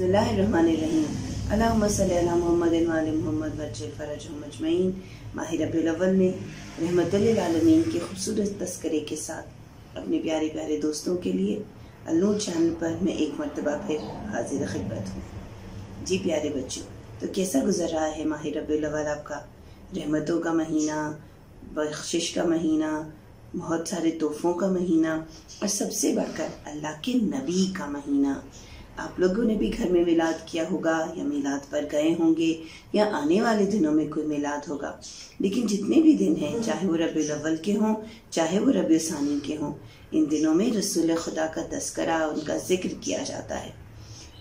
बिस्मिल्लाहिर्रहमानिर्रहीम। अल्लाहुम्मा सल्ली अला मुहम्मद व आले मुहम्मद वज्जिल फरजहुम अजमईन। माह रबीउल अव्वल में रहमतुल लिल आलमीन के खूबसूरत तस्करे के साथ अपने प्यारे प्यारे दोस्तों के लिए अल-नूर चैनल पर मैं एक मरतबा फिर हाजिर खिदमत हूँ। जी प्यारे बच्चों, तो कैसा गुजर रहा है माह रबीउल अव्वल आपका? रहमतों का महीना, बख्शिश का महीना, बहुत सारे तोहफों का महीना और सबसे बढ़कर अल्लाह के नबी का महीना। आप लोगों ने भी घर में मिलाद किया होगा या मिलाद पर गए होंगे या आने वाले दिनों में कोई मिलाद होगा। लेकिन जितने भी दिन हैं, चाहे वो रबीउल अव्वल के हों चाहे वो रबीउल सानी के हों, इन दिनों में रसूल खुदा का तस्करा, उनका जिक्र किया जाता है।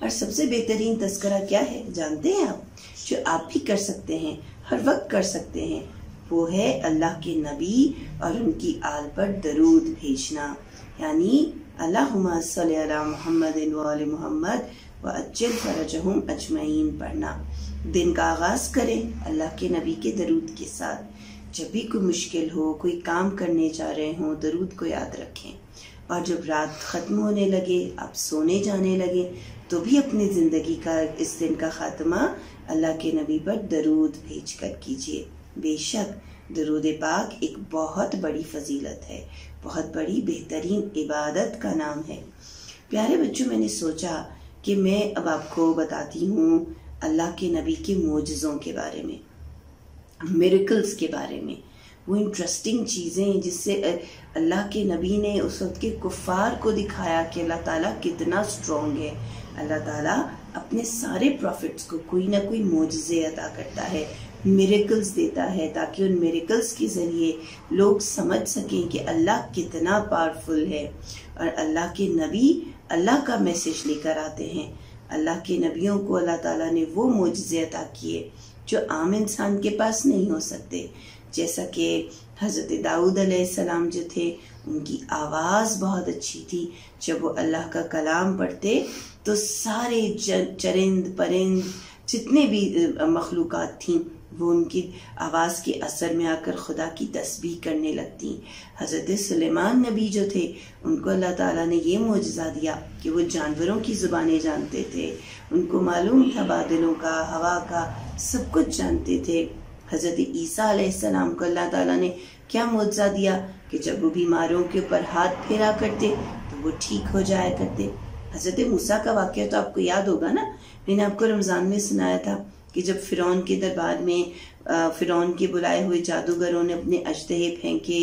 और सबसे बेहतरीन तस्करा क्या है जानते हैं आप? जो आप भी कर सकते हैं, हर वक्त कर सकते हैं, वो है अल्लाह के नबी और उनकी आल पर दरूद भेजना, यानी अल्लाहुम्मा सल्ली अला मुहम्मदिन व आले मुहम्मद व अज्जिल फरजहुम अजमईन पढ़ना। दिन का आगाज करें अल्लाह के नबी के दरूद के साथ। जब भी कोई मुश्किल हो, कोई काम करने जा रहे हों, दरूद को याद रखें। और जब रात ख़त्म होने लगे, आप सोने जाने लगे, तो भी अपनी ज़िंदगी का इस दिन का ख़ात्मा अल्लाह के नबी पर दरूद भेज कर कीजिए। बेशक दरूद पाक एक बहुत बड़ी फजीलत है, बहुत बड़ी बेहतरीन इबादत का नाम है। प्यारे बच्चों, मैंने सोचा कि मैं अब आपको बताती हूँ अल्लाह के नबी के मोजज़ों के बारे में, मिरेकल्स के बारे में, वो इंटरेस्टिंग चीज़ें जिससे अल्लाह के नबी ने उस वक्त के कुफ़ार को दिखाया कि अल्लाह ताला कितना स्ट्रॉन्ग है। अल्लाह ताला अपने सारे प्रॉफिट्स को कोई ना कोई मोजज़े अता करता है, मिरेकल्स देता है, ताकि उन मिरेकल्स के ज़रिए लोग समझ सकें कि अल्लाह कितना पावरफुल है। और अल्लाह के नबी अल्लाह का मैसेज लेकर आते हैं। अल्लाह के नबियों को अल्लाह ताला ने वो मोजज़े अता किए जो आम इंसान के पास नहीं हो सकते। जैसा कि हज़रत दाऊद अलैहिस्सलाम जो थे, उनकी आवाज़ बहुत अच्छी थी। जब वो अल्लाह का कलाम पढ़ते तो सारे चरिंद परिंद जितने भी मखलूक़ात थीं, वो उनकी आवाज़ के असर में आकर खुदा की तस्बीह करने लगती। हज़रत सुलेमान नबी जो थे, उनको अल्लाह ताला ने ये मोजज़ा दिया कि वो जानवरों की ज़ुबानें जानते थे, उनको मालूम था बादलों का, हवा का, सब कुछ जानते थे। हज़रत ईसा अलैहिस्सलाम को अल्लाह ताला ने क्या मोजज़ा दिया कि जब वो बीमारों के ऊपर हाथ फेरा करते तो वो ठीक हो जाया करते। हज़रत मूसा का वाक़या तो आपको याद होगा ना, मैंने आपको रमज़ान में सुनाया था कि जब फ़िरौन के दरबार में फ़िरौन के बुलाए हुए जादूगरों ने अपने अजदहे फेंके,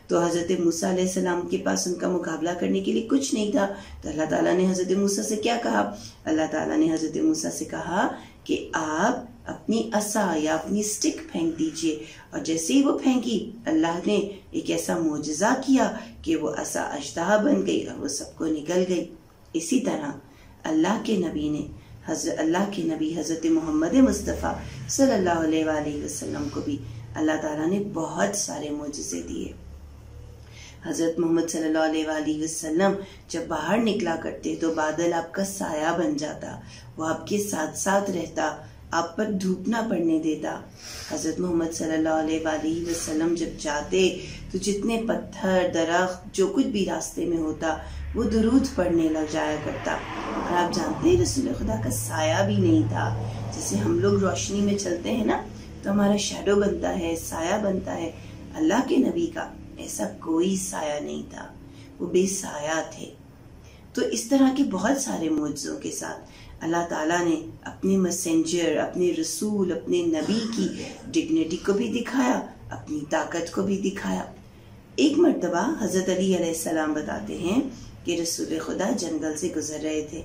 तो हज़रत मूसा अलैहिस्सलाम के पास उनका मुकाबला करने के लिए कुछ नहीं था। तो अल्लाह ताला ने हज़रत मूसा से क्या कहा? अल्लाह ताला ने हज़रत मूसा से कहा कि आप अपनी असा या अपनी स्टिक फेंक दीजिए। और जैसे ही वो फेंकी, अल्लाह ने एक ऐसा मोजज़ा किया कि वो असा अजदहा बन गई और वो सबको निकल गई। इसी तरह अल्लाह के नबी हज़रत मोहम्मद मुस्तफ़ा सल्लल्लाहु अलैहि वसल्लम को भी अल्लाह ताला ने बहुत सारे मोजज़े दिए। हज़रत मोहम्मद सल्लल्लाहु अलैहि वसल्लम जब बाहर निकला करते तो बादल आपका साया बन जाता, वो आपके साथ साथ रहता, आप पर धूप ना पड़ने देता। हज़रत मोहम्मद सल्लल्लाहु अलैहि वसल्लम जब जाते तो जितने पत्थर, दरख्त, जो कुछ भी रास्ते में होता, वो दुरूद पढ़ने लग जाया करता। और आप जानते हैं रसूल खुदा का साया भी नहीं था। जैसे हम लोग रोशनी में चलते हैं ना, तो हमारा शैडो बनता है, साया बनता है। अल्लाह के नबी का ऐसा कोई साया नहीं था, वो बेसाया थे। तो इस तरह के बहुत सारे मोजज़ों के साथ अल्लाह ताला ने अपने मैसेंजर, अपने रसूल, अपने नबी की डिग्निटी को भी दिखाया, अपनी ताकत को भी दिखाया। एक मर्तबा हज़रत अली अलैहिस्सलाम बताते हैं कि रसूल खुदा जंगल से गुजर रहे थे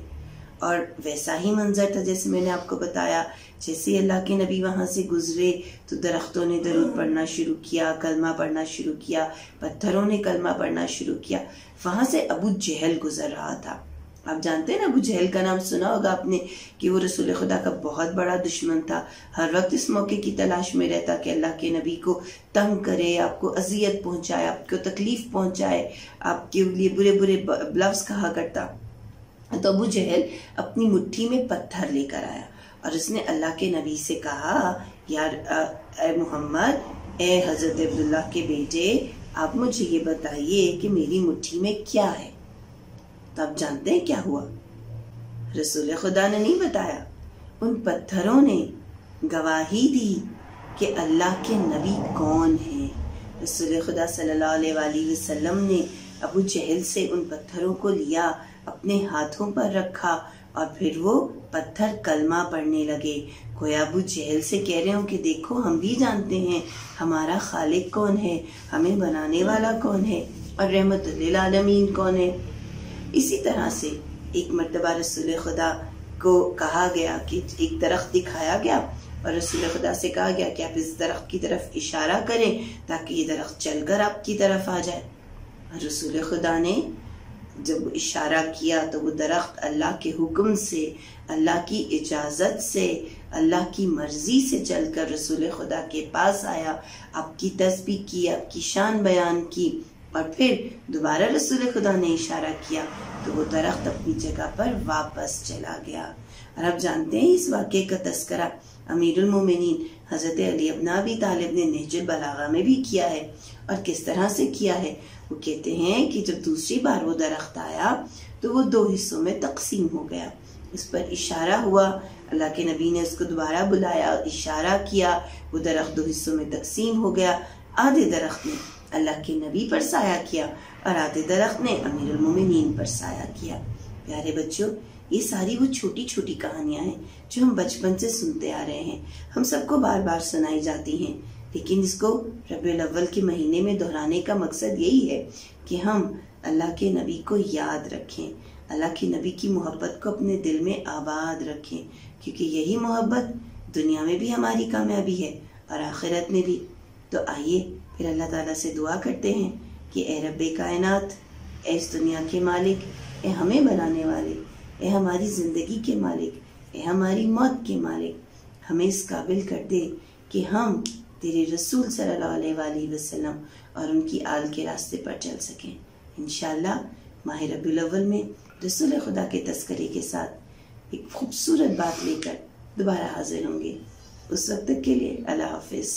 और वैसा ही मंजर था जैसे मैंने आपको बताया। जैसे अल्लाह के नबी वहाँ से गुजरे तो दरख्तों ने दरूद पढ़ना शुरू किया, कलमा पढ़ना शुरू किया, पत्थरों ने कलमा पढ़ना शुरू किया। वहाँ से अबू जहल गुजर रहा था। आप जानते हैं ना, अबू जहल का नाम सुना होगा आपने कि वो रसूल खुदा का बहुत बड़ा दुश्मन था। हर वक्त इस मौके की तलाश में रहता कि अल्लाह के नबी को तंग करे, आपको अजियत पहुंचाए, आपको तकलीफ पहुंचाए, आपके लिए बुरे बुरे लफ्ज़ कहा करता। तो अबू जहल अपनी मुट्ठी में पत्थर लेकर आया और उसने अल्लाह के नबी से कहा, यार ए मोहम्मद, ए हज़रत अब्दुल्ला के बेटे, आप मुझे ये बताइए कि मेरी मुट्ठी में क्या है। तो आप जानते हैं क्या हुआ? रसूल खुदा ने नहीं बताया, उन पत्थरों ने गवाही दी कि अल्लाह के नबी कौन है। रसूल खुदा सल्लल्लाहु अलैहि वसल्लम ने अबू जहल से उन पत्थरों को लिया, अपने हाथों पर रखा और फिर वो पत्थर कलमा पढ़ने लगे। कोई अबू जहल से कह रहे हो कि देखो हम भी जानते हैं हमारा खालिक कौन है, हमें बनाने वाला कौन है और रहमतुल लिल आलमीन कौन है। इसी तरह से एक मर्तबा रसूल खुदा को कहा गया कि एक दरख्त दिखाया गया और रसूल खुदा से कहा गया कि आप इस दरख्त की तरफ इशारा करें ताकि ये दरख्त चलकर आपकी तरफ आ जाए। और रसूल खुदा ने जब इशारा किया तो वो दरख्त अल्लाह के हुक्म से, अल्लाह की इजाज़त से, अल्लाह की मर्जी से चलकर रसूल खुदा के पास आया, आपकी तस्बीह की, आपकी शान बयान की और फिर दोबारा रसूल खुदा ने इशारा किया तो वो दरख्त अपनी जगह पर वापस चला गया। और आप जानते हैं इस वाक़े का तस्करा अमीरुल मोमिनीन हज़रत अली इब्न अबी तालिब ने नहजुल बलागा में भी किया है। और किस तरह से किया है, वो कहते हैं कि जब दूसरी बार वो दरख्त आया तो वो 2 हिस्सों में तकसीम हो गया। उस पर इशारा हुआ, अल्लाह के नबी ने उसको दोबारा बुलाया, इशारा किया, वो दरख्त 2 हिस्सों में तकसीम हो गया। आधे दरख्त ने अल्लाह के नबी पर साया किया और आधे दरख्त ने अमीरुल मोमिनीन पर साया किया। प्यारे बच्चों, ये सारी वो छोटी छोटी कहानियां हैं जो हम बचपन से सुनते आ रहे हैं, हम सबको बार बार सुनाई जाती हैं, लेकिन इसको रबीउल अव्वल के महीने में दोहराने का मकसद यही है कि हम अल्लाह के नबी को याद रखें, अल्लाह के नबी की मोहब्बत को अपने दिल में आबाद रखें, क्योंकि यही मोहब्बत दुनिया में भी हमारी कामयाबी है और आखिरत में भी। तो आइए फिर अल्लाह ताला से दुआ करते हैं कि ए रब्बे कायनात, ए इस दुनिया के मालिक, ए हमें बनाने वाले, ए हमारी ज़िंदगी के मालिक, ए हमारी मौत के मालिक, हमें इस काबिल कर दे कि हम तेरे रसूल सल्लल्लाहु अलैहि वसल्लम और उनकी आल के रास्ते पर चल सकें। इंशाअल्लाह माह रबीउल अव्वल में रसूल खुदा के तस्करे के साथ एक खूबसूरत बात लेकर दोबारा हाजिर होंगे। उस वक्त तक के लिए अल्लाह हाफिज़।